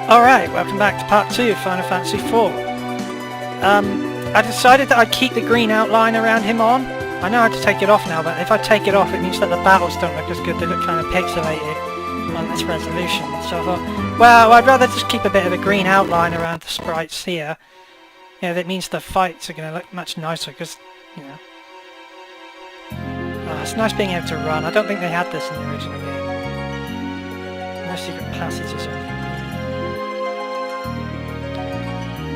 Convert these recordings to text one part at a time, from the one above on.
Alright, welcome back to part 2 of Final Fantasy IV. I decided that I'd keep the green outline around him on. I know how to take it off now, but if I take it off it means that the battles don't look as good, they look kind of pixelated on this resolution. So I thought, well, I'd rather just keep a bit of a green outline around the sprites here. You know, that means the fights are going to look much nicer, because, you know... it's nice being able to run. I don't think they had this in the original game. No secret passage or something.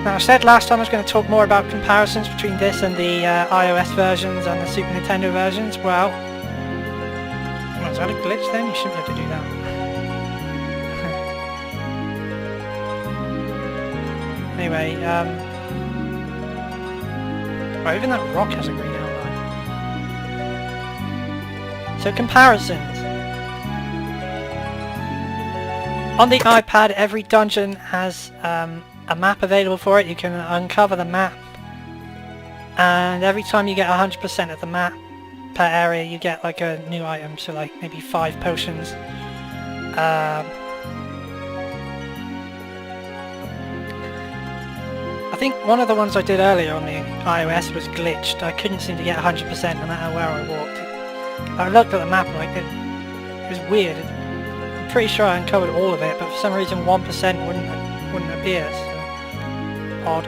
Now I said last time I was going to talk more about comparisons between this and the iOS versions and the Super Nintendo versions. Well, is that a glitch then? You shouldn't be able to do that. Anyway, well, even that rock has a green outline. So comparisons. On the iPad, every dungeon has a map available for it. You can uncover the map, and every time you get 100% of the map per area you get like a new item, so like maybe 5 potions. I think one of the ones I did earlier on the iOS was glitched. I couldn't seem to get 100% no matter where I walked. I looked at the map and like it was weird. I'm pretty sure I uncovered all of it, but for some reason 1% wouldn't appear. So odd.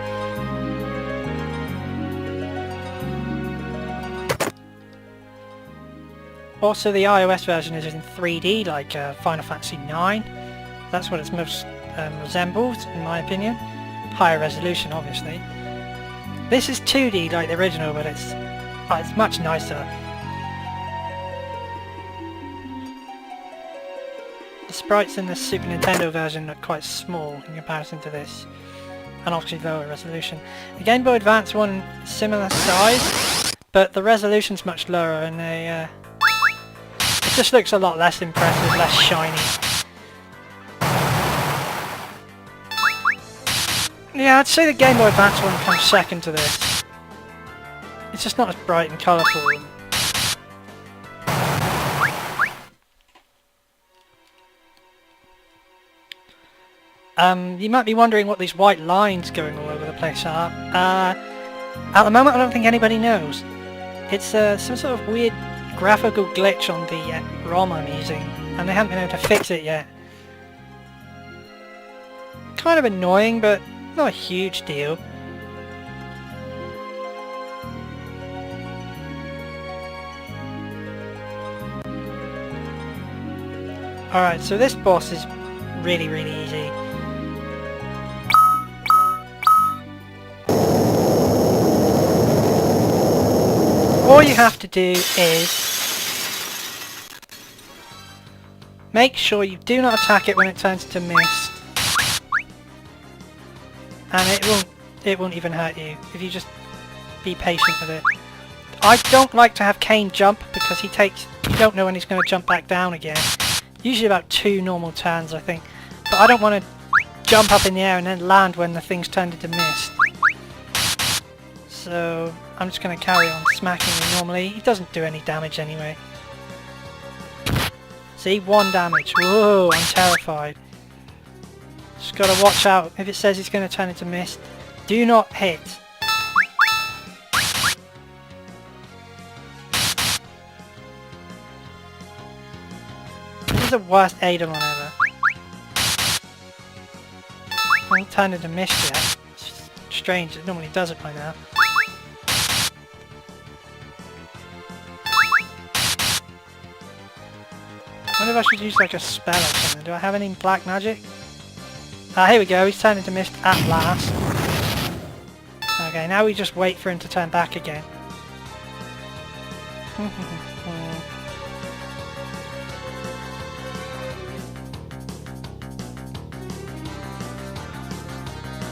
Also, the iOS version is in 3D, like Final Fantasy IX. That's what it's most resembles, in my opinion. Higher resolution, obviously. This is 2D, like the original, but it's much nicer. The sprites in the Super Nintendo version are quite small in comparison to this, and obviously lower resolution. The Game Boy Advance one is similar size, but the resolution's much lower, and it just looks a lot less impressive, less shiny. Yeah, I'd say the Game Boy Advance one comes second to this. It's just not as bright and colourful. You might be wondering what these white lines going all over the place are. At the moment I don't think anybody knows. It's some sort of weird graphical glitch on the ROM I'm using, and they haven't been able to fix it yet. Kind of annoying, but not a huge deal. Alright, so this boss is really easy. All you have to do is make sure you do not attack it when it turns to mist, and it won't even hurt you if you just be patient with it. I don't like to have Kane jump because you don't know when he's going to jump back down again. Usually about 2 normal turns, I think, but I don't want to jump up in the air and then land when the thing's turned into mist. So I'm just going to carry on smacking him normally. He doesn't do any damage anyway. See, 1 damage. Whoa, I'm terrified. Just got to watch out. If it says he's going to turn into mist, do not hit. This is the worst Eidolon ever. I haven't turned into mist yet. It's strange, it normally does it by now. I wonder if I should use like a spell or something. Do I have any black magic? Ah, here we go, he's turned into mist at last. Okay, now we just wait for him to turn back again.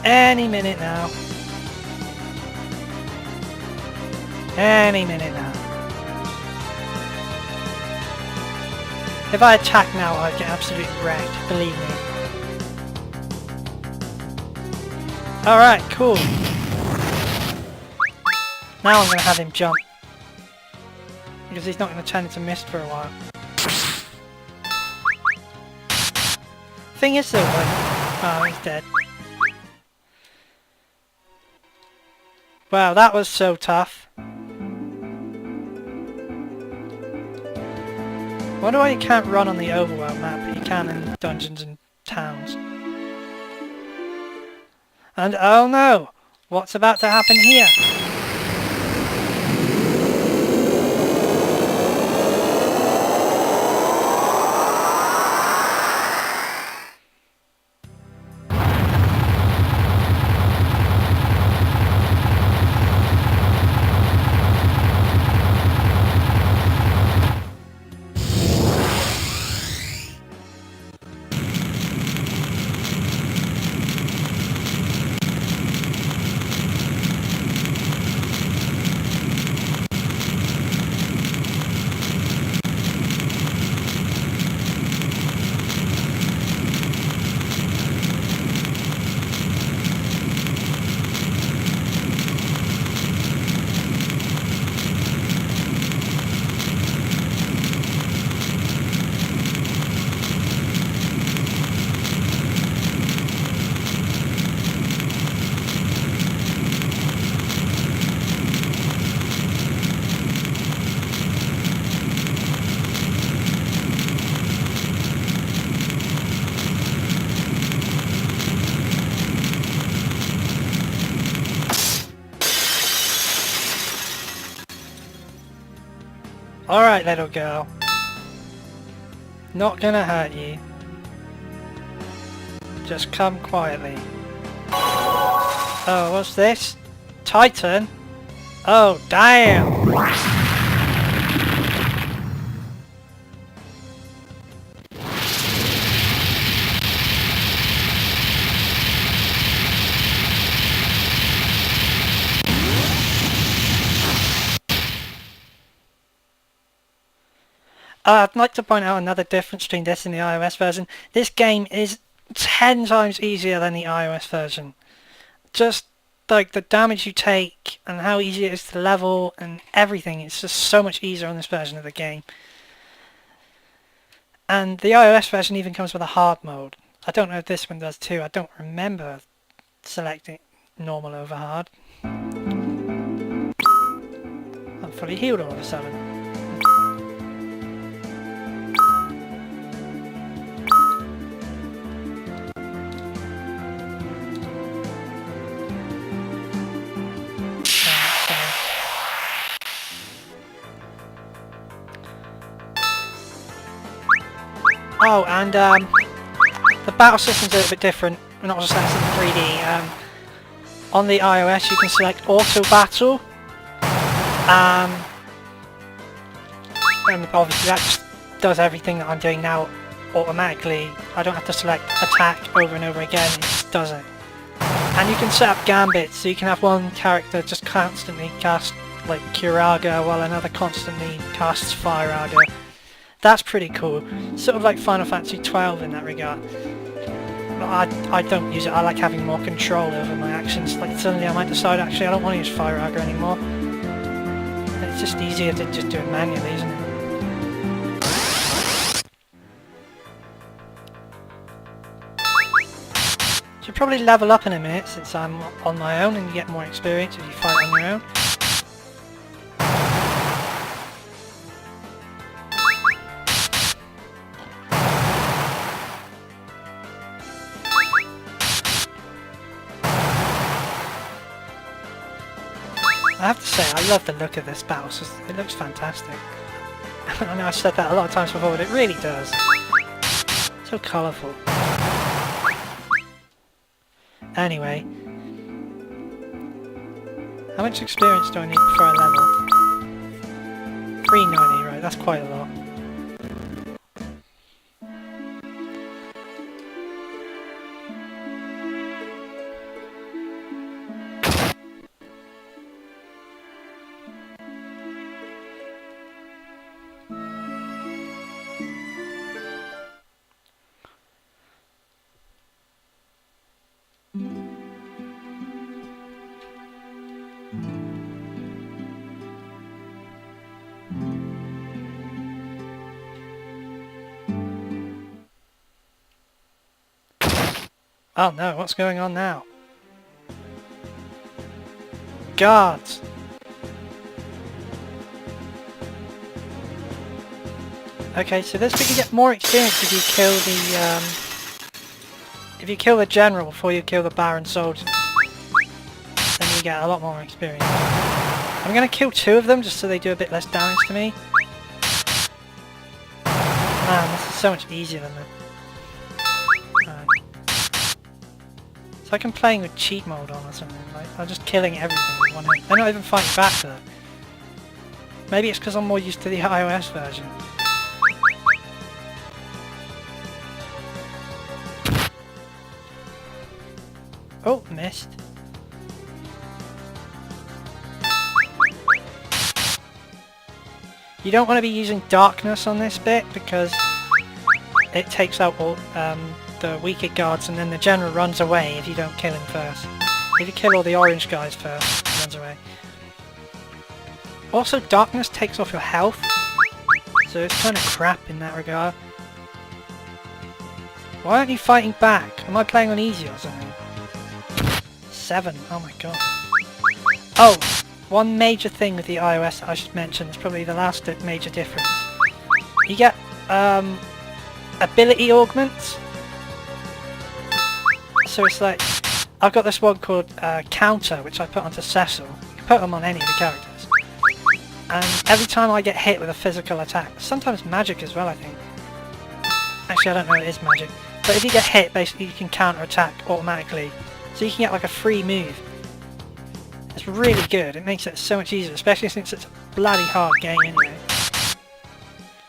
Any minute now. Any minute now. If I attack now, I'd get absolutely wrecked, believe me. Alright, cool. Now I'm going to have him jump. Because he's not going to turn into mist for a while. Thing is though, like, Oh, he's dead. Wow, that was so tough. Wonder why you can't run on the overworld map, but you can in dungeons and towns. And oh no! What's about to happen here? Alright, little girl. Not gonna hurt you. Just come quietly. Oh, what's this? Titan? Oh, damn! I'd like to point out another difference between this and the iOS version. This game is 10 times easier than the iOS version. Just like the damage you take and how easy it is to level and everything, it's just so much easier on this version of the game. And the iOS version even comes with a hard mode. I don't know if this one does too. I don't remember selecting normal over hard. I'm fully healed all of a sudden. Oh, and the battle system's a little bit different. We're not just selecting 3D. On the iOS, you can select auto battle, and obviously that just does everything that I'm doing now automatically. I don't have to select attack over and over again; it just does it. And you can set up gambits, so you can have one character just constantly cast like Curaga, while another constantly casts Firaga. That's pretty cool. Sort of like Final Fantasy 12 in that regard. But I don't use it. I like having more control over my actions. Like suddenly I might decide actually I don't want to use Firaga anymore. It's just easier to just do it manually, isn't it? Should probably level up in a minute since I'm on my own and you get more experience if you fight on your own. I have to say, I love the look of this battle system. It looks fantastic. I know I've said that a lot of times before, but it really does. So colourful. Anyway. How much experience do I need before I level? 390, right, that's quite a lot. Oh no, what's going on now? Guards! Okay, so this, we can get more experience if you kill the general before you kill the Baron soldiers. Then you get a lot more experience. I'm gonna kill 2 of them just so they do a bit less damage to me. Man, this is so much easier than that. It's like I'm playing with cheat mode on or something. Like, I'm just killing everything with one hit. They're not even fighting back though. Maybe it's because I'm more used to the iOS version. Oh, missed. You don't want to be using darkness on this bit because it takes out all the weaker guards and then the general runs away if you don't kill him first. If you kill all the orange guys first, he runs away. Also, darkness takes off your health, so it's kind of crap in that regard. Why aren't you fighting back? Am I playing on easy or something? 7, oh my god. Oh, one major thing with the iOS that I should mention, is probably the last major difference. You get ability augments. So it's like, I've got this one called Counter, which I put onto Cecil. You can put them on any of the characters. And every time I get hit with a physical attack, sometimes magic as well I think. Actually I don't know if it is magic. But if you get hit, basically you can counter attack automatically. So you can get like a free move. It's really good, it makes it so much easier, especially since it's a bloody hard game anyway.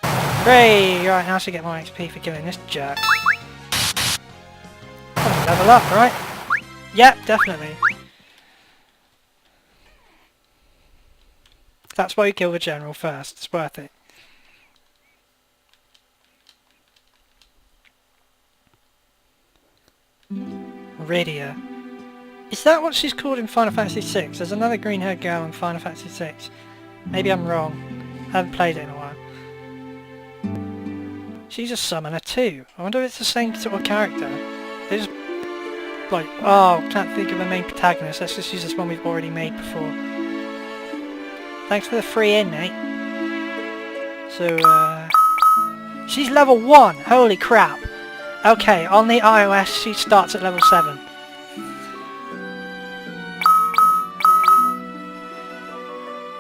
Hooray! Right, now I should get more XP for killing this jerk. Oh, level up, right? Yep, definitely. That's why you kill the general first, it's worth it. Rydia. Is that what she's called in Final Fantasy VI? There's another green-haired girl in Final Fantasy VI. Maybe I'm wrong. I haven't played it in a while. She's a summoner too. I wonder if it's the same sort of character. They just... like, oh, can't think of the main protagonist. Let's just use this one we've already made before. Thanks for the free in, mate. So, she's level 1! Holy crap! Okay, on the iOS she starts at level 7.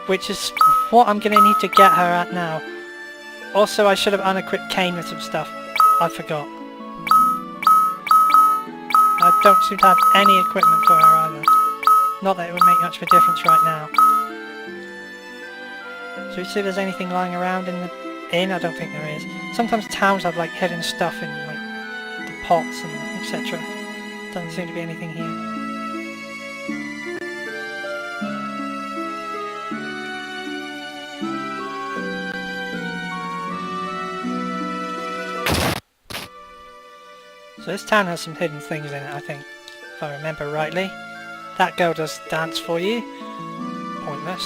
Which is what I'm going to need to get her at now. Also, I should have unequipped Kane with some stuff. I forgot. I don't seem to have any equipment for her either. Not that it would make much of a difference right now. So we see if there's anything lying around in the inn. I don't think there is. Sometimes towns have like hidden stuff in like the pots and etc. Doesn't seem to be anything here. So this town has some hidden things in it, I think, if I remember rightly. That girl does dance for you. Pointless.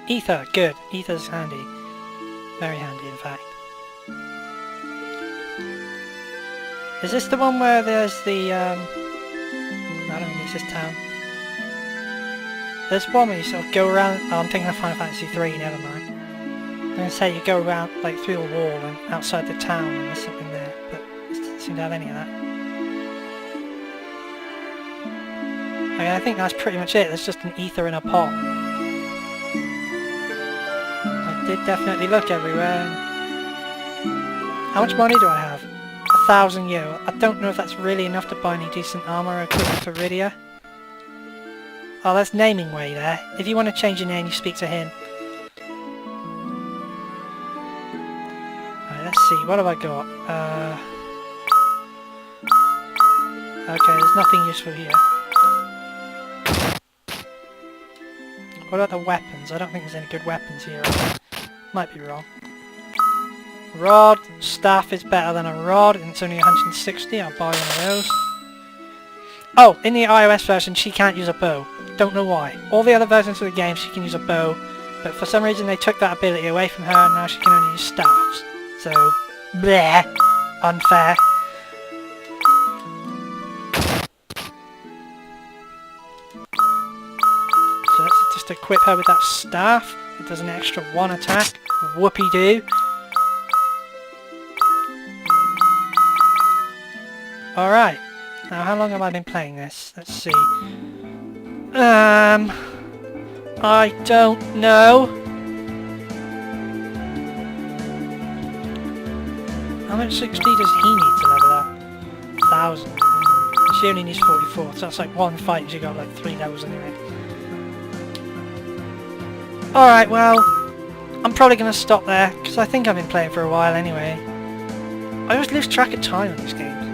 Ether, good. Ether's handy. Very handy, in fact. Is this the one where there's the, I don't think it's this town. There's one where you sort of go around... Oh, I'm thinking of Final Fantasy 3, never mind. I'm going to say you go around, like, through a wall and outside the town and there's something there, but it doesn't seem to have any of that. Okay, I think that's pretty much it. There's just an ether in a pot. I did definitely look everywhere. How much money do I have? 1,000 euro. I don't know if that's really enough to buy any decent armor or equipment for Rydia. Oh, that's Naming Way there. If you want to change your name, you speak to him. Alright, let's see. What have I got? Okay, there's nothing useful here. What about the weapons? I don't think there's any good weapons here. Might be wrong. Rod. Staff is better than a rod, and it's only 160. I'll buy one of those. Oh, in the iOS version, she can't use a bow. Don't know why. All the other versions of the game, she can use a bow, but for some reason they took that ability away from her, and now she can only use staffs. So, bleh. Unfair. to equip her with that staff. It does an extra 1 attack. Whoopee-doo. Alright. Now, how long have I been playing this? Let's see. I don't know. How much XP does he need to level up? 1,000. She only needs 44, so that's like one fight and she got like 3 levels anyway. Alright, well, I'm probably going to stop there, because I think I've been playing for a while anyway. I always lose track of time on these games.